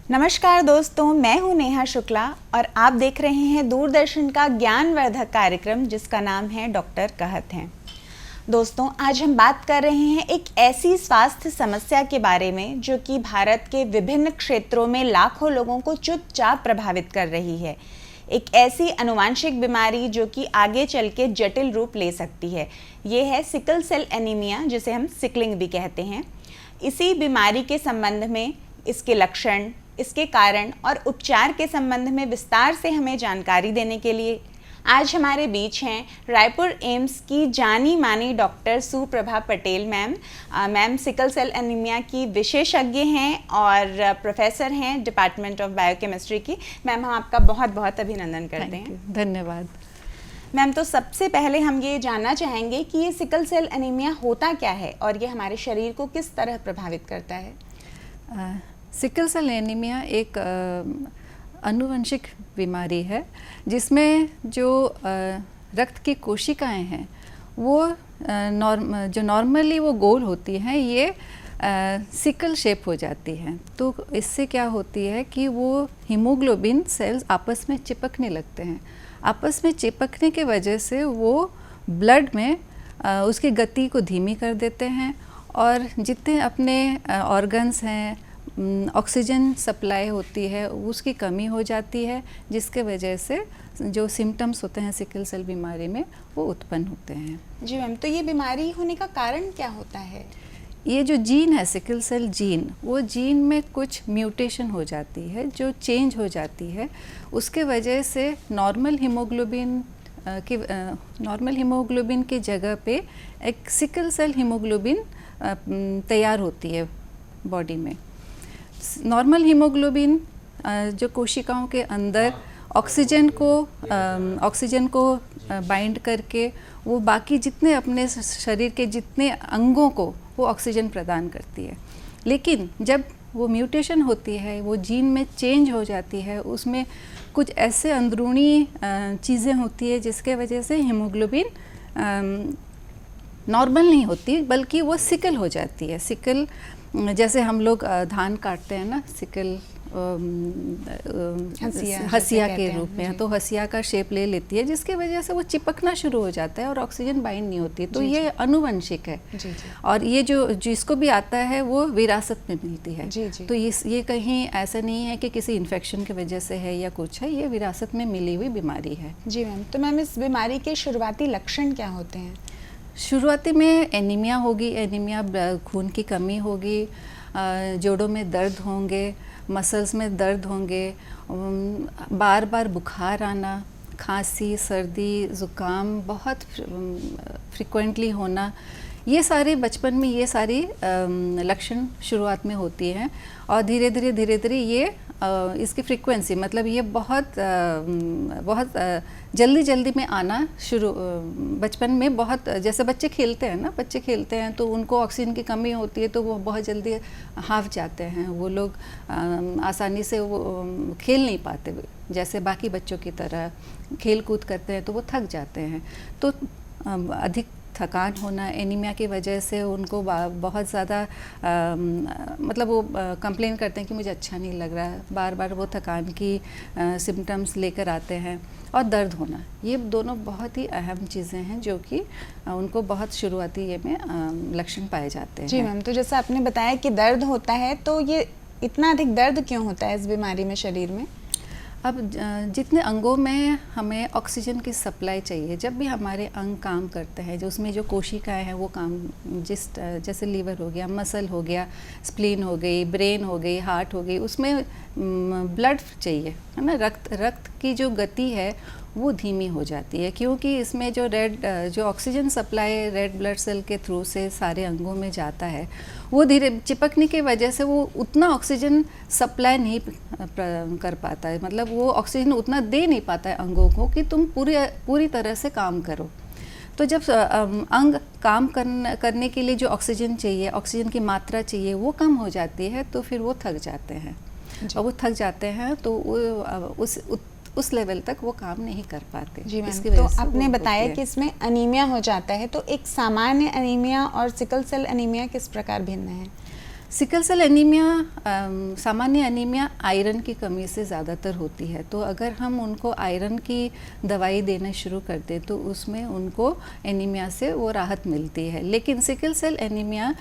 नमस्कार दोस्तों, मैं हूं नेहा शुक्ला और आप देख रहे हैं दूरदर्शन का ज्ञानवर्धक कार्यक्रम जिसका नाम है डॉक्टर कहत हैं। दोस्तों, आज हम बात कर रहे हैं एक ऐसी स्वास्थ्य समस्या के बारे में जो कि भारत के विभिन्न क्षेत्रों में लाखों लोगों को चुपचाप प्रभावित कर रही है। एक ऐसी आनुवांशिक बीमारी जो कि आगे चल के जटिल रूप ले सकती है। ये है सिकल सेल एनीमिया, जिसे हम सिकलिंग भी कहते हैं। इसी बीमारी के संबंध में, इसके लक्षण, इसके कारण और उपचार के संबंध में विस्तार से हमें जानकारी देने के लिए आज हमारे बीच हैं रायपुर एम्स की जानी मानी doctor Suprabha Patel ma'am sickle cell anaemia की विशेषज्ञ हैं और प्रोफेसर हैं डिपार्टमेंट ऑफ बायोकेमिस्ट्री की। मैम, हम आपका बहुत बहुत अभिनंदन करते हैं। धन्यवाद मैम। तो सबसे पहले हम ये जानना चाहेंगे कि ये सिकल सेल एनीमिया होता क्या है और ये हमारे शरीर को किस तरह प्रभावित करता है। सिकल सेल एनीमिया एक आनुवंशिक बीमारी है जिसमें जो रक्त की कोशिकाएं हैं वो जो नॉर्मली वो गोल होती हैं, ये सिकल शेप हो जाती हैं। तो इससे क्या होती है कि वो हीमोग्लोबिन सेल्स आपस में चिपकने लगते हैं। आपस में चिपकने के वजह से वो ब्लड में उसकी गति को धीमी कर देते हैं और जितने अपने ऑर्गन्स हैं, ऑक्सीजन सप्लाई होती है, उसकी कमी हो जाती है, जिसके वजह से जो सिम्टम्स होते हैं सिकल सेल बीमारी में वो उत्पन्न होते हैं। जी मैम, तो ये बीमारी होने का कारण क्या होता है? ये जो जीन है सिकल सेल जीन, वो जीन में कुछ म्यूटेशन हो जाती है जो चेंज हो जाती है। उसके वजह से नॉर्मल हीमोग्लोबिन की जगह पे एक सिकल सेल हीमोग्लोबिन तैयार होती है बॉडी में। नॉर्मल हीमोग्लोबिन जो कोशिकाओं के अंदर ऑक्सीजन को बाइंड करके वो बाकी जितने अपने शरीर के जितने अंगों को वो ऑक्सीजन प्रदान करती है। लेकिन जब वो म्यूटेशन होती है, वो जीन में चेंज हो जाती है, उसमें कुछ ऐसे अंदरूनी चीज़ें होती है जिसके वजह से हीमोग्लोबिन नॉर्मल नहीं होती बल्कि वो सिकल हो जाती है। सिकल जैसे हम लोग धान काटते हैं ना, सिकल हसिया के रूप में, तो हसिया का शेप ले लेती है जिसके वजह से वो चिपकना शुरू हो जाता है और ऑक्सीजन बाइंड नहीं होती। तो ये आनुवंशिक है। और ये जो जिसको भी आता है वो विरासत में मिलती है। तो ये कहीं ऐसा नहीं है कि किसी इन्फेक्शन की वजह से है या कुछ है, ये विरासत में मिली हुई बीमारी है। जी मैम, तो मैम इस बीमारी के शुरुआती लक्षण क्या होते हैं? शुरुआती में एनीमिया होगी, खून की कमी होगी, जोड़ों में दर्द होंगे, मसल्स में दर्द होंगे, बार बार बुखार आना, खांसी, सर्दी, ज़ुकाम बहुत फ्रिक्वेंटली होना, ये सारे बचपन में ये सारी लक्षण शुरुआत में होती हैं। और धीरे धीरे ये इसकी फ्रीक्वेंसी, मतलब ये बहुत जल्दी में आना शुरू, बचपन में बहुत, जैसे बच्चे खेलते हैं तो उनको ऑक्सीजन की कमी होती है तो वो बहुत जल्दी हाफ जाते हैं। वो लोग आसानी से वो खेल नहीं पाते जैसे बाकी बच्चों की तरह खेल कूद करते हैं तो वो थक जाते हैं। तो अधिक थकान होना एनीमिया की वजह से उनको बहुत ज़्यादा मतलब वो कंप्लेन करते हैं कि मुझे अच्छा नहीं लग रहा है, बार बार वो थकान की सिम्टम्स लेकर आते हैं। और दर्द होना, ये दोनों बहुत ही अहम चीज़ें हैं जो कि उनको बहुत शुरुआती ये में लक्षण पाए जाते हैं। जी मैम, तो जैसा आपने बताया कि दर्द होता है, तो ये इतना अधिक दर्द क्यों होता है इस बीमारी में शरीर में? अब जितने अंगों में हमें ऑक्सीजन की सप्लाई चाहिए, जब भी हमारे अंग काम करते हैं, जो उसमें जो कोशिकाएं हैं वो काम, जैसे लीवर हो गया, मसल हो गया, स्प्लीन हो गई, ब्रेन हो गई, हार्ट हो गई, उसमें ब्लड चाहिए, है ना। रक्त की जो गति है वो धीमी हो जाती है क्योंकि इसमें जो oxygen supply red blood cell के थ्रू से सारे अंगों में जाता है, वो धीरे चिपकने की वजह से वो उतना ऑक्सीजन सप्लाई नहीं कर पाता है, मतलब वो ऑक्सीजन उतना दे नहीं पाता है अंगों को कि तुम पूरी तरह से काम करो। तो जब अंग काम करने के लिए जो ऑक्सीजन चाहिए, ऑक्सीजन की मात्रा चाहिए, वो कम हो जाती है तो फिर वो थक जाते हैं। और वो थक जाते हैं तो उस लेवल तक वो काम नहीं कर पाते। जी मैम, तो आपने बताया कि इसमें अनीमिया हो जाता है, तो एक सामान्य अनीमिया और सिकल सेल अनीमिया किस प्रकार भिन्न है? सिकल सेल एनीमिया सामान्य एनीमिया आयरन की कमी से ज़्यादातर होती है, तो अगर हम उनको आयरन की दवाई देना शुरू कर दें तो उसमें उनको एनीमिया से वो राहत मिलती है। लेकिन सिकल सेल एनीमिया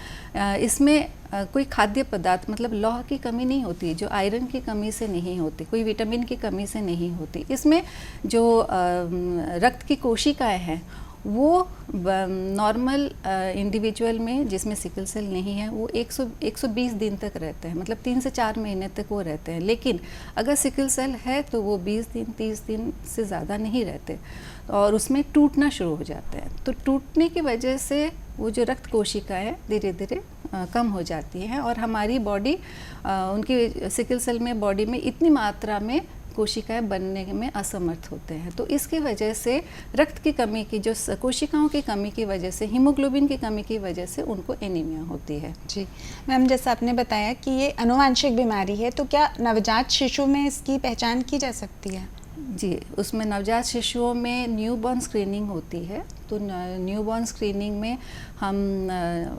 इसमें कोई खाद्य पदार्थ मतलब लौह की कमी नहीं होती, जो आयरन की कमी से नहीं होती, कोई विटामिन की कमी से नहीं होती। इसमें जो रक्त की कोशिकाएं हैं वो नॉर्मल इंडिविजुअल में जिसमें सिकल सेल नहीं है वो 120 दिन तक रहते हैं, मतलब 3 से 4 महीने तक वो रहते हैं। लेकिन अगर सिकल सेल है तो वो 20 दिन 30 दिन से ज़्यादा नहीं रहते और उसमें टूटना शुरू हो जाते हैं। तो टूटने की वजह से वो जो रक्त कोशिकाएं धीरे धीरे कम हो जाती हैं और हमारी बॉडी उनकी सिकल सेल में बॉडी में इतनी मात्रा में कोशिकाएं बनने में असमर्थ होते हैं। तो इसकी वजह से रक्त की कमी की जो कोशिकाओं की कमी की वजह से, हीमोग्लोबिन की कमी की वजह से उनको एनीमिया होती है। जी मैम, जैसा आपने बताया कि ये आनुवांशिक बीमारी है, तो क्या नवजात शिशु में इसकी पहचान की जा सकती है? जी, उसमें नवजात शिशुओं में न्यूबॉर्न स्क्रीनिंग होती है। तो न्यूबॉर्न स्क्रीनिंग में हम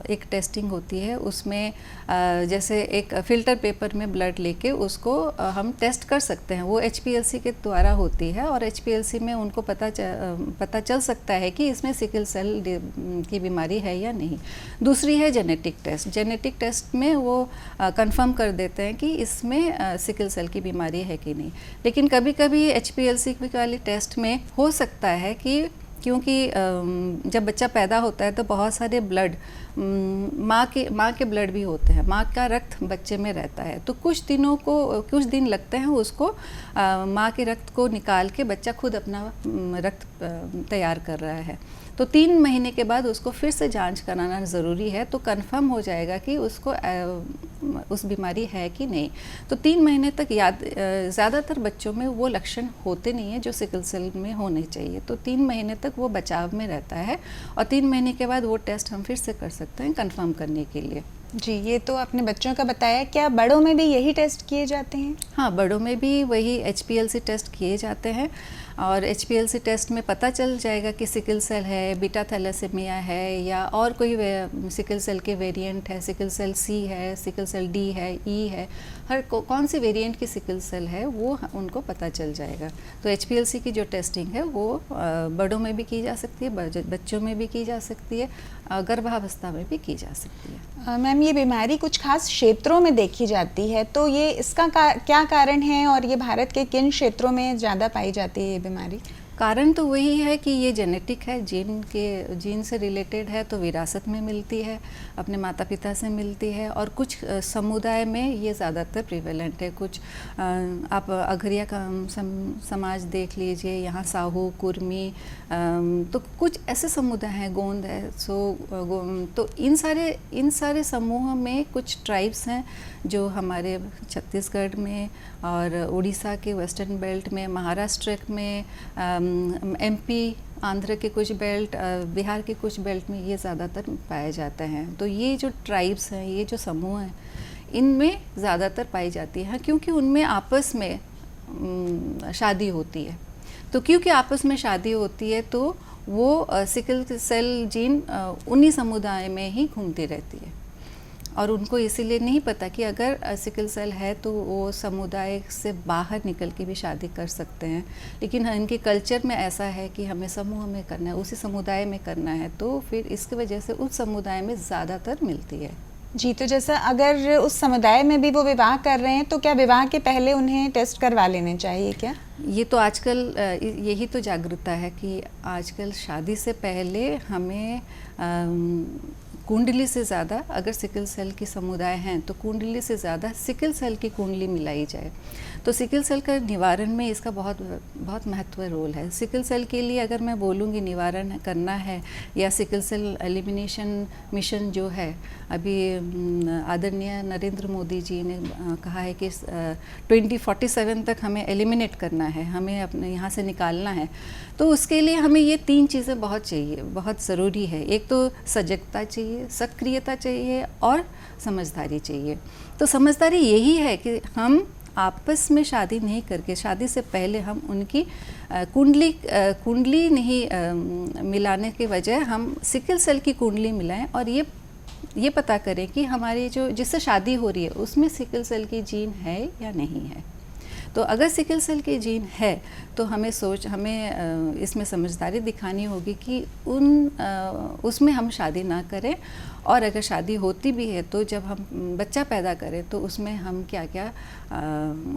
एक टेस्टिंग होती है, उसमें जैसे एक फ़िल्टर पेपर में ब्लड लेके उसको हम टेस्ट कर सकते हैं। वो HPLC के द्वारा होती है और HPLC में उनको पता चल सकता है कि इसमें सिकल सेल की बीमारी है या नहीं। दूसरी है जेनेटिक टेस्ट। जेनेटिक टेस्ट में वो कंफर्म कर देते हैं कि इसमें सिकल सेल की बीमारी है कि नहीं। लेकिन कभी कभी HPLC वाली टेस्ट में हो सकता है कि क्योंकि जब बच्चा पैदा होता है तो बहुत सारे ब्लड माँ के ब्लड भी होते हैं, माँ का रक्त बच्चे में रहता है, तो कुछ दिन लगते हैं उसको माँ के रक्त को निकाल के बच्चा खुद अपना रक्त तैयार कर रहा है। तो 3 महीने के बाद उसको फिर से जांच कराना ज़रूरी है, तो कंफर्म हो जाएगा कि उसको उस बीमारी है कि नहीं। तो 3 महीने तक ज़्यादातर बच्चों में वो लक्षण होते नहीं है जो सिकल सेल में होने चाहिए। तो 3 महीने तक वो बचाव में रहता है और 3 महीने के बाद वो टेस्ट हम फिर से कर सकते हैं कंफर्म करने के लिए। जी, ये तो आपने बच्चों का बताया, क्या बड़ों में भी यही टेस्ट किए जाते हैं? हाँ, बड़ों में भी वही HPLC टेस्ट किए जाते हैं और HPLC टेस्ट में पता चल जाएगा कि सिकल सेल है, बीटा थैलेसीमिया है या और कोई सिकल सेल के वेरिएंट है, सिकल सेल C है, सिकल सेल D है, E है, हर कौन सी वेरिएंट की सिकल सेल है वो उनको पता चल जाएगा। तो HPLC की जो टेस्टिंग है वो बड़ों में भी की जा सकती है, बच्चों में भी की जा सकती है, गर्भावस्था में भी की जा सकती है। मैम, ये बीमारी कुछ खास क्षेत्रों में देखी जाती है, तो ये इसका क्या कारण है और ये भारत के किन क्षेत्रों में ज़्यादा पाई जाती है ये बीमारी? कारण तो वही है कि ये जेनेटिक है, जीन से रिलेटेड है, तो विरासत में मिलती है, अपने माता पिता से मिलती है और कुछ समुदाय में ये ज़्यादातर प्रिवेलेंट है। कुछ आप अघरिया का समाज देख लीजिए, यहाँ साहू, कुर्मी, तो कुछ ऐसे समुदाय हैं, गोंद है, तो इन सारे समूह में कुछ ट्राइब्स हैं जो हमारे छत्तीसगढ़ में और उड़ीसा के वेस्टर्न बेल्ट में, महाराष्ट्र में, MP, आंध्र के कुछ बेल्ट, बिहार के कुछ बेल्ट में ये ज़्यादातर पाए जाते हैं। तो ये जो ट्राइब्स हैं, ये जो समूह हैं, इनमें ज़्यादातर पाई जाती है क्योंकि उनमें आपस में शादी होती है। तो क्योंकि आपस में शादी होती है तो वो सिकल सेल जीन उन्हीं समुदाय में ही घूमती रहती है और उनको इसीलिए नहीं पता कि अगर सिकल सेल है तो वो समुदाय से बाहर निकल के भी शादी कर सकते हैं। लेकिन इनके कल्चर में ऐसा है कि हमें समूह में करना है, उसी समुदाय में करना है, तो फिर इसकी वजह से उस समुदाय में ज़्यादातर मिलती है। जी, तो जैसा अगर उस समुदाय में भी वो विवाह कर रहे हैं तो क्या विवाह के पहले उन्हें टेस्ट करवा लेने चाहिए क्या? ये तो आजकल यही तो जागरूकता है कि आजकल शादी से पहले हमें कुंडली से ज़्यादा, अगर सिकल सेल की समुदाय हैं तो कुंडली से ज़्यादा सिकल सेल की कुंडली मिलाई जाए। तो सिकल सेल का निवारण में इसका बहुत महत्व रोल है। सिकल सेल के लिए अगर मैं बोलूँगी निवारण करना है या सिकल सेल एलिमिनेशन मिशन जो है, अभी आदरणीय नरेंद्र मोदी जी ने कहा है कि 2047 तक हमें एलिमिनेट करना है, हमें अपने यहाँ से निकालना है। तो उसके लिए हमें ये 3 चीज़ें बहुत ज़रूरी है। एक तो सजगता चाहिए, सक्रियता चाहिए और समझदारी चाहिए। तो समझदारी यही है कि हम आपस में शादी नहीं करके, शादी से पहले हम उनकी कुंडली नहीं मिलाने के बजाय हम सिकल सेल की कुंडली मिलाएं और ये ये पता करें कि हमारी जो जिससे शादी हो रही है उसमें सिकल सेल की जीन है या नहीं है। तो अगर सिकल सेल की जीन है तो हमें इसमें समझदारी दिखानी होगी कि उसमें हम शादी ना करें, और अगर शादी होती भी है तो जब हम बच्चा पैदा करें तो उसमें हम क्या क्या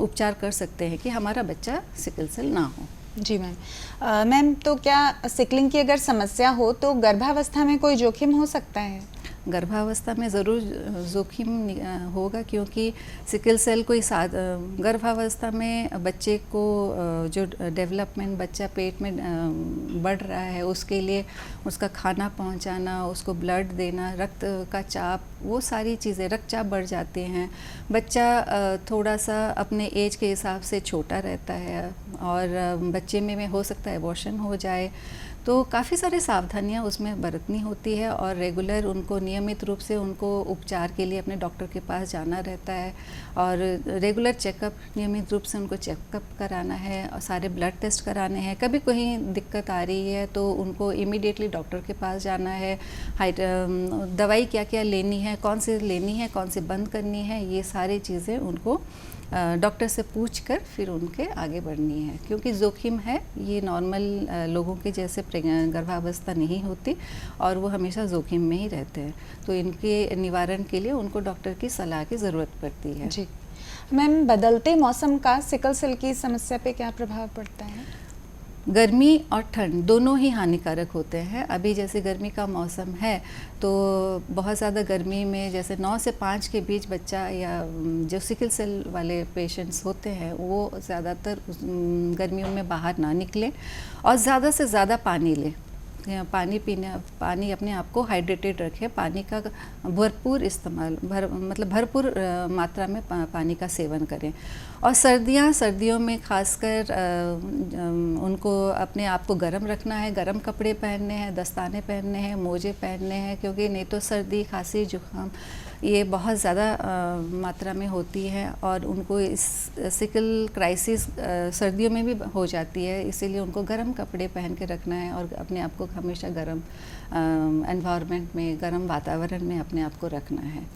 उपचार कर सकते हैं कि हमारा बच्चा सिकल सेल ना हो। जी मैम। मैम, तो क्या सिकलिंग की अगर समस्या हो तो गर्भावस्था में कोई जोखिम हो सकता है? गर्भावस्था में ज़रूर जोखिम होगा, क्योंकि सिकल सेल कोई गर्भावस्था में बच्चे को जो डेवलपमेंट बच्चा पेट में बढ़ रहा है उसके लिए उसका खाना पहुंचाना, उसको ब्लड देना, रक्त का चाप, वो सारी चीज़ें, रक्तचाप बढ़ जाते हैं। बच्चा थोड़ा सा अपने एज के हिसाब से छोटा रहता है और बच्चे में हो सकता है अबॉर्शन हो जाए। तो काफ़ी सारी सावधानियां उसमें बरतनी होती है और रेगुलर उनको नियमित रूप से उनको उपचार के लिए अपने डॉक्टर के पास जाना रहता है और रेगुलर चेकअप, नियमित रूप से उनको चेकअप कराना है और सारे ब्लड टेस्ट कराने हैं। कभी कहीं दिक्कत आ रही है तो उनको इमीडिएटली डॉक्टर के पास जाना है। दवाई क्या क्या लेनी है, कौन सी लेनी है, कौन सी बंद करनी है, ये सारी चीज़ें उनको डॉक्टर से पूछ कर फिर उनके आगे बढ़नी है, क्योंकि जोखिम है, ये नॉर्मल लोगों के जैसे गर्भावस्था नहीं होती और वो हमेशा जोखिम में ही रहते हैं। तो इनके निवारण के लिए उनको डॉक्टर की सलाह की ज़रूरत पड़ती है। जी मैम, बदलते मौसम का सिकल सेल की समस्या पे क्या प्रभाव पड़ता है? गर्मी और ठंड दोनों ही हानिकारक होते हैं। अभी जैसे गर्मी का मौसम है तो बहुत ज़्यादा गर्मी में जैसे 9 से 5 के बीच बच्चा या जो सिकल सेल वाले पेशेंट्स होते हैं वो ज़्यादातर गर्मियों में बाहर ना निकलें और ज़्यादा से ज़्यादा पानी लें। पानी अपने आप को हाइड्रेटेड रखें, पानी का भरपूर इस्तेमाल भरपूर मात्रा में पानी का सेवन करें। और सर्दियों में खासकर उनको अपने आप को गर्म रखना है, गर्म कपड़े पहनने हैं, दस्ताने पहनने हैं, मोजे पहनने हैं, क्योंकि नहीं तो सर्दी, खांसी, जुकाम ये बहुत ज़्यादा मात्रा में होती है और उनको इस सिकल क्राइसिस सर्दियों में भी हो जाती है। इसीलिए उनको गर्म कपड़े पहन के रखना है और अपने आप को हमेशा गर्म एनवायरनमेंट में, गर्म वातावरण में अपने आप को रखना है।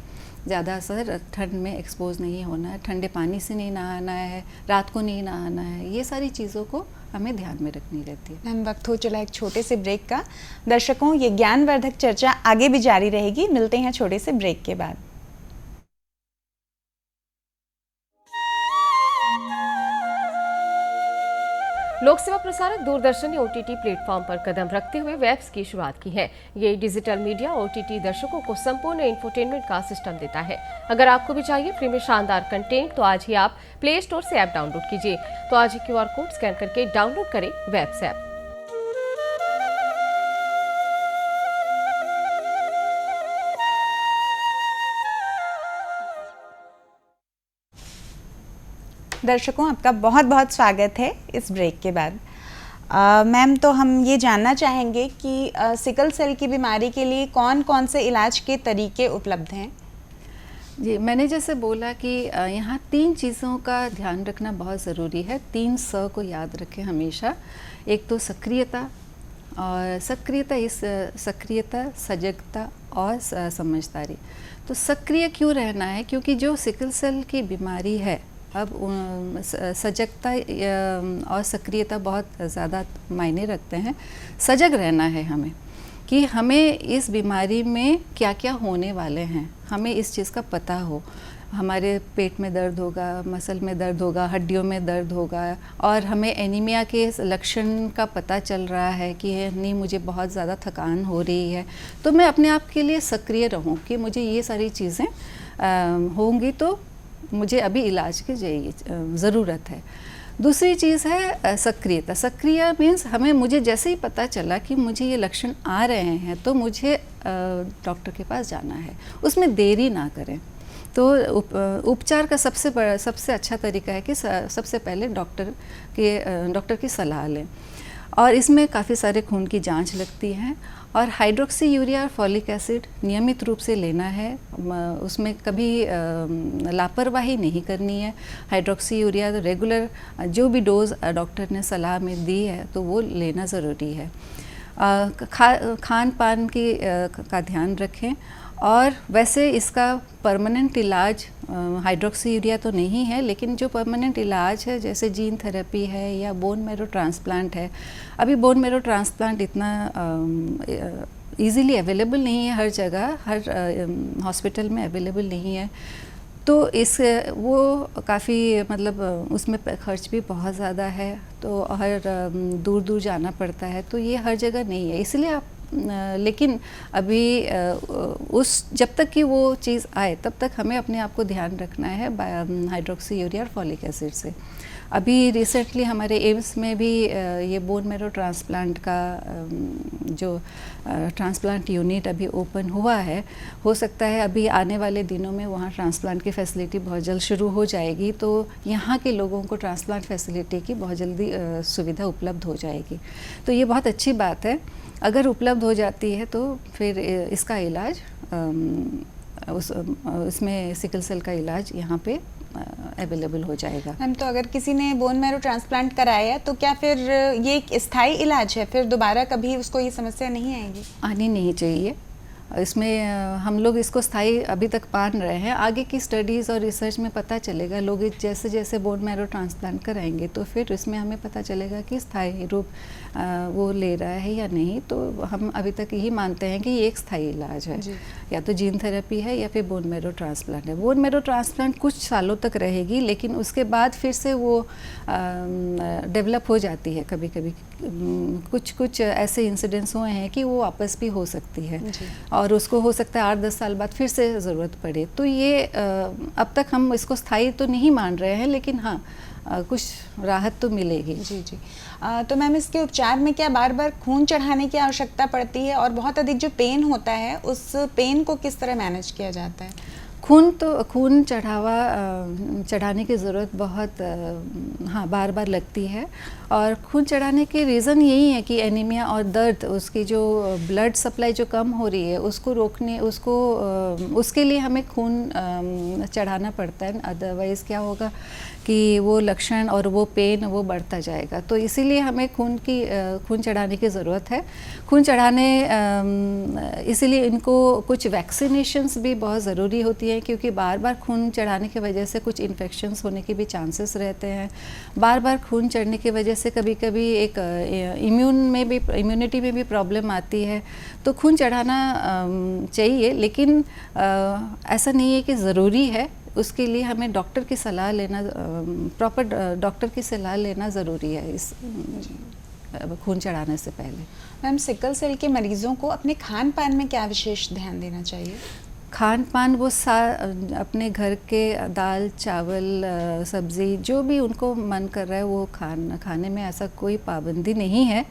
ज़्यादा असर ठंड में एक्सपोज नहीं होना है, ठंडे पानी से नहीं नहाना है, रात को नहीं नहाना है, ये सारी चीज़ों को हमें ध्यान में रखनी रहती है। मैम, वक्त हो चला एक छोटे से ब्रेक का। दर्शकों, ये ज्ञानवर्धक चर्चा आगे भी जारी रहेगी। मिलते हैं छोटे से ब्रेक के बाद। लोक सेवा प्रसारक दूरदर्शन ने OTT प्लेटफॉर्म पर कदम रखते हुए वेब्स की शुरुआत की है। ये डिजिटल मीडिया OTT दर्शकों को संपूर्ण इंफोटेनमेंट का सिस्टम देता है। अगर आपको भी चाहिए फ्री में शानदार कंटेंट तो आज ही आप प्ले स्टोर से ऐप डाउनलोड कीजिए। तो आज ही QR कोड स्कैन करके डाउनलोड करें वेब्स ऐप। दर्शकों, आपका बहुत बहुत स्वागत है इस ब्रेक के बाद। मैम, तो हम ये जानना चाहेंगे कि सिकल सेल की बीमारी के लिए कौन कौन से इलाज के तरीके उपलब्ध हैं? जी, मैंने जैसे बोला कि यहाँ 3 चीज़ों का ध्यान रखना बहुत ज़रूरी है। 3 स को याद रखें हमेशा। एक तो सक्रियता, और सक्रियता, सजगता और समझदारी। तो सक्रिय क्यों रहना है? क्योंकि जो सिकल सेल की बीमारी है, अब सजगता और सक्रियता बहुत ज़्यादा मायने रखते हैं। सजग रहना है हमें कि हमें इस बीमारी में क्या क्या होने वाले हैं, हमें इस चीज़ का पता हो। हमारे पेट में दर्द होगा, मसल में दर्द होगा, हड्डियों में दर्द होगा, और हमें एनीमिया के लक्षण का पता चल रहा है कि नहीं, मुझे बहुत ज़्यादा थकान हो रही है, तो मैं अपने आप के लिए सक्रिय रहूं कि मुझे ये सारी चीज़ें होंगी तो मुझे अभी इलाज की ज़रूरत है। दूसरी चीज़ है सक्रियता। सक्रिय मीन्स मुझे जैसे ही पता चला कि मुझे ये लक्षण आ रहे हैं तो मुझे डॉक्टर के पास जाना है, उसमें देरी ना करें। तो उपचार का सबसे अच्छा तरीका है कि सबसे पहले डॉक्टर की सलाह लें, और इसमें काफ़ी सारे खून की जांच लगती है, और हाइड्रोक्सी यूरिया और फॉलिक एसिड नियमित रूप से लेना है। उसमें कभी लापरवाही नहीं करनी है। हाइड्रोक्सी यूरिया रेगुलर जो भी डोज डॉक्टर ने सलाह में दी है तो वो लेना ज़रूरी है। खान पान का ध्यान रखें, और वैसे इसका परमानेंट इलाज हाइड्रोक्सी यूरिया तो नहीं है, लेकिन जो परमानेंट इलाज है जैसे जीन थेरेपी है या बोन मैरो ट्रांसप्लांट है। अभी बोन मैरो ट्रांसप्लांट इतना ईज़िली अवेलेबल नहीं है हर जगह, हर हॉस्पिटल में अवेलेबल नहीं है, तो इस वो काफ़ी मतलब उसमें खर्च भी बहुत ज़्यादा है, तो हर दूर दूर जाना पड़ता है, तो ये हर जगह नहीं है। इसलिए आप लेकिन अभी उस जब तक कि वो चीज़ आए तब तक हमें अपने आप को ध्यान रखना है हाइड्रोक्सी यूरिया और फॉलिक एसिड से। अभी रिसेंटली हमारे एम्स में भी ये बोन मैरो ट्रांसप्लांट का जो ट्रांसप्लांट यूनिट अभी ओपन हुआ है, हो सकता है अभी आने वाले दिनों में वहाँ ट्रांसप्लांट की फैसिलिटी बहुत जल्द शुरू हो जाएगी, तो यहाँ के लोगों को ट्रांसप्लांट फैसिलिटी की बहुत जल्दी सुविधा उपलब्ध हो जाएगी। तो ये बहुत अच्छी बात है, अगर उपलब्ध हो जाती है तो फिर इसका इलाज इसमें सिकल सेल का इलाज यहाँ पे अवेलेबल हो जाएगा। मैम, तो अगर किसी ने बोन मैरो ट्रांसप्लांट कराया तो क्या फिर ये एक स्थायी इलाज है, फिर दोबारा कभी उसको ये समस्या नहीं आएगी? आनी नहीं चाहिए। इसमें हम लोग इसको स्थायी अभी तक मान रहे हैं, आगे की स्टडीज़ और रिसर्च में पता चलेगा। लोग जैसे जैसे बोन मैरो ट्रांसप्लांट कराएंगे तो फिर इसमें हमें पता चलेगा कि स्थायी रूप वो ले रहा है या नहीं। तो हम अभी तक यही मानते हैं कि ये एक स्थायी इलाज है, या तो जीन थेरेपी है या फिर बोन मैरो ट्रांसप्लांट है। बोन मैरो ट्रांसप्लांट कुछ सालों तक रहेगी, लेकिन उसके बाद फिर से वो डेवलप हो जाती है। कभी कभी कुछ ऐसे इंसिडेंट्स हुए हैं कि वो वापस भी हो सकती है, और उसको हो सकता है 8-10 साल बाद फिर से ज़रूरत पड़े। तो ये अब तक हम इसको स्थायी तो नहीं मान रहे हैं, लेकिन हाँ कुछ राहत तो मिलेगी। जी। तो मैम, इसके उपचार में क्या बार बार खून चढ़ाने की आवश्यकता पड़ती है, और बहुत अधिक जो पेन होता है उस पेन को किस तरह मैनेज किया जाता है? खून चढ़ाने की ज़रूरत बहुत हाँ बार बार लगती है, और खून चढ़ाने के रीज़न यही है कि एनीमिया और दर्द, उसकी जो ब्लड सप्लाई जो कम हो रही है उसको रोकने, उसके लिए हमें खून चढ़ाना पड़ता है। अदरवाइज़ क्या होगा कि वो लक्षण और वो पेन वो बढ़ता जाएगा। तो इसीलिए हमें खून चढ़ाने की ज़रूरत है। खून चढ़ाने इसीलिए इनको कुछ वैक्सीनेशंस भी बहुत ज़रूरी होती है, क्योंकि बार बार खून चढ़ाने की वजह से कुछ इन्फेक्शंस होने के भी चांसेस रहते हैं। बार बार खून चढ़ने की वजह से कभी कभी एक इम्यूनिटी में भी प्रॉब्लम आती है। तो खून चढ़ाना चाहिए, लेकिन ऐसा नहीं है कि ज़रूरी है। उसके लिए हमें डॉक्टर की सलाह लेना, प्रॉपर डॉक्टर की सलाह लेना ज़रूरी है इस खून चढ़ाने से पहले। मैम, सिकल सेल के मरीजों को अपने खान पान में क्या विशेष ध्यान देना चाहिए? खान पान वो अपने घर के दाल चावल सब्ज़ी जो भी उनको मन कर रहा है वो खाने में ऐसा कोई पाबंदी नहीं है।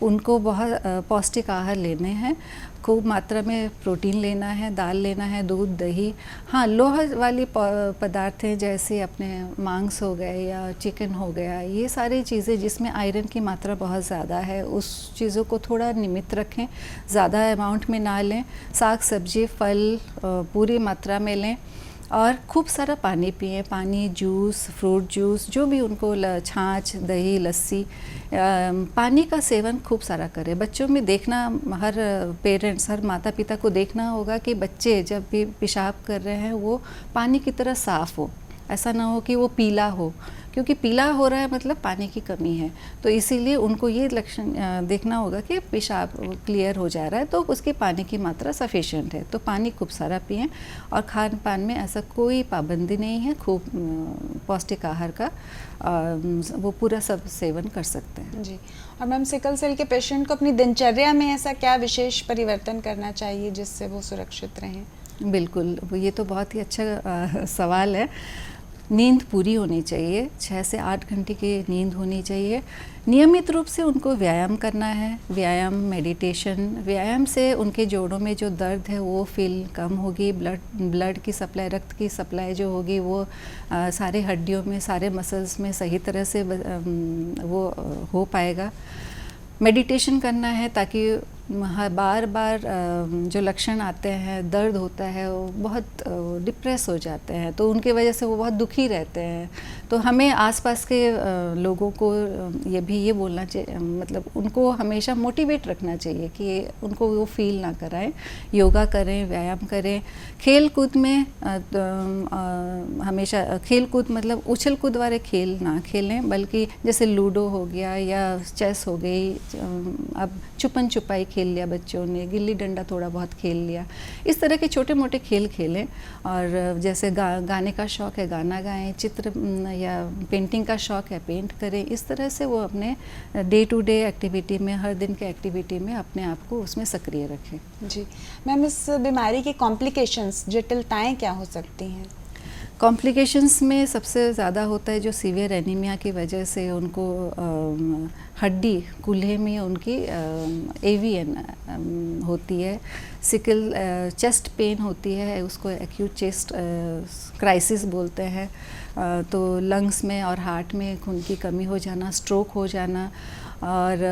उनको बहुत पौष्टिक आहार लेने हैं, खूब मात्रा में प्रोटीन लेना है, दाल लेना है, दूध दही। हाँ, लोहा वाली पदार्थ हैं जैसे अपने मांस हो गए या चिकन हो गया, ये सारी चीज़ें जिसमें आयरन की मात्रा बहुत ज़्यादा है उस चीज़ों को थोड़ा निमित रखें, ज़्यादा अमाउंट में ना लें। साग सब्जी फल पूरी मात्रा में लें, और खूब सारा पानी पिएं। पानी, जूस, फ्रूट जूस, जो भी उनको छाछ, दही, लस्सी, पानी का सेवन खूब सारा करें। बच्चों में देखना, हर पेरेंट्स, हर माता पिता को देखना होगा कि बच्चे जब भी पेशाब कर रहे हैं वो पानी की तरह साफ़ हो, ऐसा ना हो कि वो पीला हो, क्योंकि पीला हो रहा है मतलब पानी की कमी है। तो इसीलिए उनको ये लक्षण देखना होगा कि पेशाब क्लियर हो जा रहा है तो उसकी पानी की मात्रा सफिशिएंट है। तो पानी खूब सारा पिएं, और खान पान में ऐसा कोई पाबंदी नहीं है, खूब पौष्टिक आहार का वो पूरा सब सेवन कर सकते हैं। जी। और मैम, सिकल सेल के पेशेंट को अपनी दिनचर्या में ऐसा क्या विशेष परिवर्तन करना चाहिए जिससे वो सुरक्षित रहें? बिल्कुल, ये तो बहुत ही अच्छा सवाल है। नींद पूरी होनी चाहिए, 6 से 8 घंटे की नींद होनी चाहिए। नियमित रूप से उनको व्यायाम करना है, व्यायाम, मेडिटेशन। व्यायाम से उनके जोड़ों में जो दर्द है वो फील कम होगी, ब्लड की सप्लाई, रक्त की सप्लाई जो होगी वो सारे हड्डियों में, सारे मसल्स में सही तरह से वो हो पाएगा। मेडिटेशन करना है ताकि बार बार जो लक्षण आते हैं, दर्द होता है, वो बहुत डिप्रेस हो जाते हैं, तो उनकी वजह से वो बहुत दुखी रहते हैं। तो हमें आसपास के लोगों को ये बोलना चाहिए, मतलब उनको हमेशा मोटिवेट रखना चाहिए कि उनको वो फील ना कराएं, योगा करें, व्यायाम करें। खेल कूद में हमेशा खेल कूद मतलब उछल कूद वाले खेल ना खेलें, बल्कि जैसे लूडो हो गया या चेस हो गई, अब छुपन छुपाई खेल लिया बच्चों ने, गिल्ली डंडा थोड़ा बहुत खेल लिया, इस तरह के छोटे मोटे खेल खेलें। और जैसे गाने का शौक़ है गाना गाएं, चित्र या पेंटिंग का शौक़ है पेंट करें। इस तरह से वो अपने डे टू डे एक्टिविटी में, हर दिन के एक्टिविटी में अपने आप को उसमें सक्रिय रखें। जी मैम, इस बीमारी के कॉम्प्लिकेशंस, जटिलताएं क्या हो सकती हैं? कॉम्प्लिकेशंस में सबसे ज़्यादा होता है जो सीवियर एनीमिया की वजह से उनको हड्डी कूल्हे में उनकी AVN होती है, सिकल चेस्ट पेन होती है, उसको एक्यूट चेस्ट क्राइसिस बोलते हैं। तो लंग्स में और हार्ट में खून की कमी हो जाना, स्ट्रोक हो जाना, और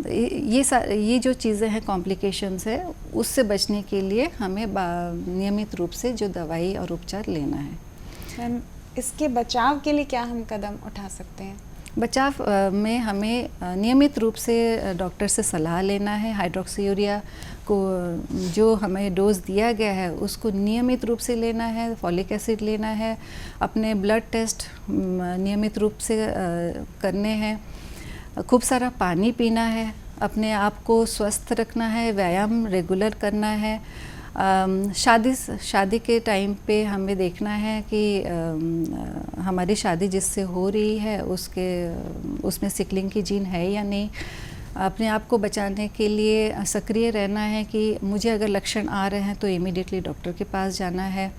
ये जो चीज़ें हैं कॉम्प्लिकेशंस है, उससे बचने के लिए हमें नियमित रूप से जो दवाई और उपचार लेना है। मैम, इसके बचाव के लिए क्या हम कदम उठा सकते हैं? बचाव में हमें नियमित रूप से डॉक्टर से सलाह लेना है। हाइड्रोक्सीयूरिया को जो हमें डोज दिया गया है उसको नियमित रूप से लेना है, फॉलिक एसिड लेना है, अपने ब्लड टेस्ट नियमित रूप से करने हैं, खूब सारा पानी पीना है, अपने आप को स्वस्थ रखना है, व्यायाम रेगुलर करना है। शादी के टाइम पे हमें देखना है कि हमारी शादी जिससे हो रही है उसमें सिकलिंग की जीन है या नहीं। अपने आप को बचाने के लिए सक्रिय रहना है कि मुझे अगर लक्षण आ रहे हैं तो इमीडिएटली डॉक्टर के पास जाना है।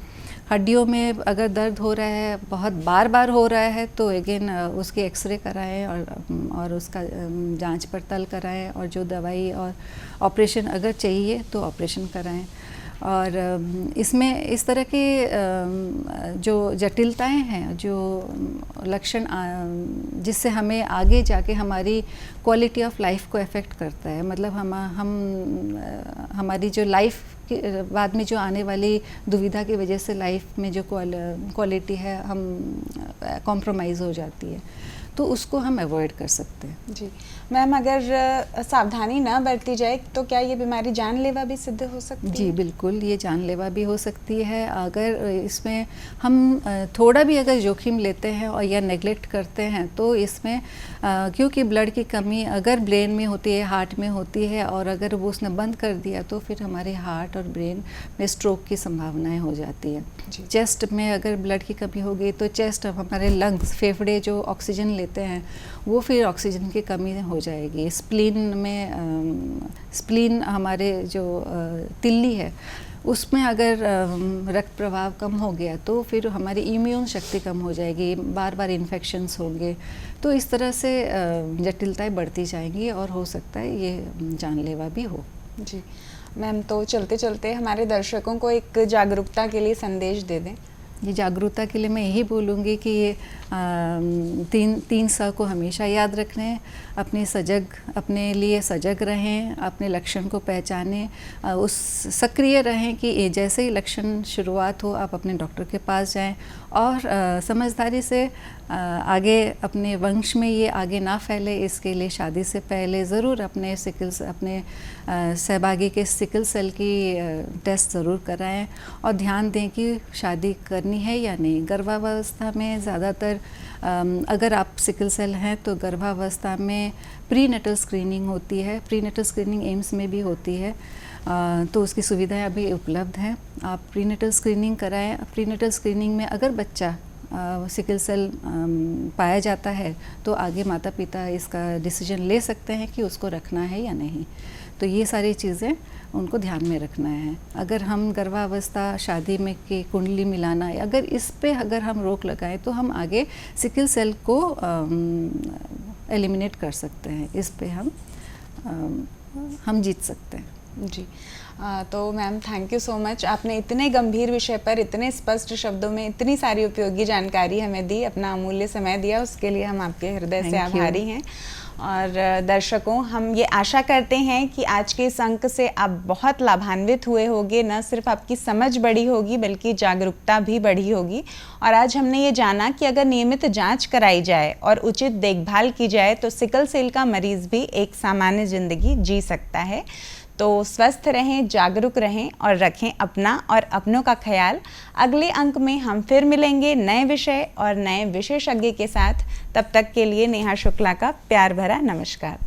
हड्डियों में अगर दर्द हो रहा है, बहुत बार बार हो रहा है, तो अगेन उसके एक्सरे कराएं और उसका जांच पड़ताल कराएं, और जो दवाई और ऑपरेशन अगर चाहिए तो ऑपरेशन कराएं। और इसमें इस तरह के जो जटिलताएं हैं, जो लक्षण जिससे हमें आगे जाके हमारी क्वालिटी ऑफ लाइफ को अफेक्ट करता है, मतलब हमारी जो लाइफ के बाद में जो आने वाली दुविधा की वजह से लाइफ में जो क्वालिटी है हम कॉम्प्रोमाइज़ हो जाती है, तो उसको हम अवॉइड कर सकते हैं। जी मैम, अगर सावधानी ना बरती जाए तो क्या ये बीमारी जानलेवा भी सिद्ध हो सकती है? जी बिल्कुल, ये जानलेवा भी हो सकती है। अगर इसमें हम थोड़ा भी अगर जोखिम लेते हैं और या नेग्लेक्ट करते हैं तो इसमें क्योंकि ब्लड की कमी अगर ब्रेन में होती है, हार्ट में होती है, और अगर वो उसने बंद कर दिया तो फिर हमारे हार्ट और ब्रेन में स्ट्रोक की संभावनाएं हो जाती है। चेस्ट में अगर ब्लड की कमी हो गई तो चेस्ट, हमारे लंग्स, फेफड़े जो ऑक्सीजन लेते हैं वो फिर ऑक्सीजन की कमी हो जाएगी। स्प्लीन हमारे जो तिल्ली है उसमें अगर रक्त प्रवाह कम हो गया तो फिर हमारी इम्यून शक्ति कम हो जाएगी, बार बार इन्फेक्शंस होंगे, तो इस तरह से जटिलताएं बढ़ती जाएंगी और हो सकता है ये जानलेवा भी हो। जी मैम, तो चलते चलते हमारे दर्शकों को एक जागरूकता के लिए संदेश दे दें। ये जागरूकता के लिए मैं यही बोलूँगी कि ये तीन स को हमेशा याद रखें, अपने लिए सजग रहें, अपने लक्षण को पहचानें, उस सक्रिय रहें कि जैसे ही लक्षण शुरुआत हो आप अपने डॉक्टर के पास जाएं, और समझदारी से आगे अपने वंश में ये आगे ना फैले, इसके लिए शादी से पहले ज़रूर अपने सहभागी के सिकल सेल की टेस्ट ज़रूर कराएं, और ध्यान दें कि शादी करनी है या नहीं। गर्भावस्था में ज़्यादातर अगर आप सिकल सेल हैं तो गर्भावस्था में प्रीनेटल स्क्रीनिंग होती है, प्रीनेटल स्क्रीनिंग एम्स में भी होती है, तो उसकी सुविधाएं अभी उपलब्ध हैं। आप प्रीनेटल स्क्रीनिंग कराएं। प्रीनेटल स्क्रीनिंग में अगर बच्चा सिकल सेल पाया जाता है तो आगे माता पिता इसका डिसीजन ले सकते हैं कि उसको रखना है या नहीं। तो ये सारी चीज़ें उनको ध्यान में रखना है। अगर हम गर्भावस्था, शादी में की कुंडली मिलाना, अगर इस पे अगर हम रोक लगाएं तो हम आगे सिकल सेल को एलिमिनेट कर सकते हैं। इस पे हम जीत सकते हैं। जी तो ma'am thank you so much, आपने इतने गंभीर विषय पर इतने स्पष्ट शब्दों में इतनी सारी उपयोगी जानकारी हमें दी, अपना अमूल्य समय दिया, उसके लिए हम आपके हृदय से आभारी हैं। और दर्शकों, हम ये आशा करते हैं कि आज के इस अंक से आप बहुत लाभान्वित हुए होंगे, न सिर्फ आपकी समझ बढ़ी होगी बल्कि जागरूकता भी बढ़ी होगी। और आज हमने ये जाना कि अगर नियमित जांच कराई जाए और उचित देखभाल की जाए तो सिकल सेल का मरीज भी एक सामान्य जिंदगी जी सकता है। तो स्वस्थ रहें, जागरूक रहें और रखें अपना और अपनों का ख्याल। अगले अंक में हम फिर मिलेंगे नए विषय और नए विशेषज्ञ के साथ। तब तक के लिए नेहा शुक्ला का प्यार भरा नमस्कार।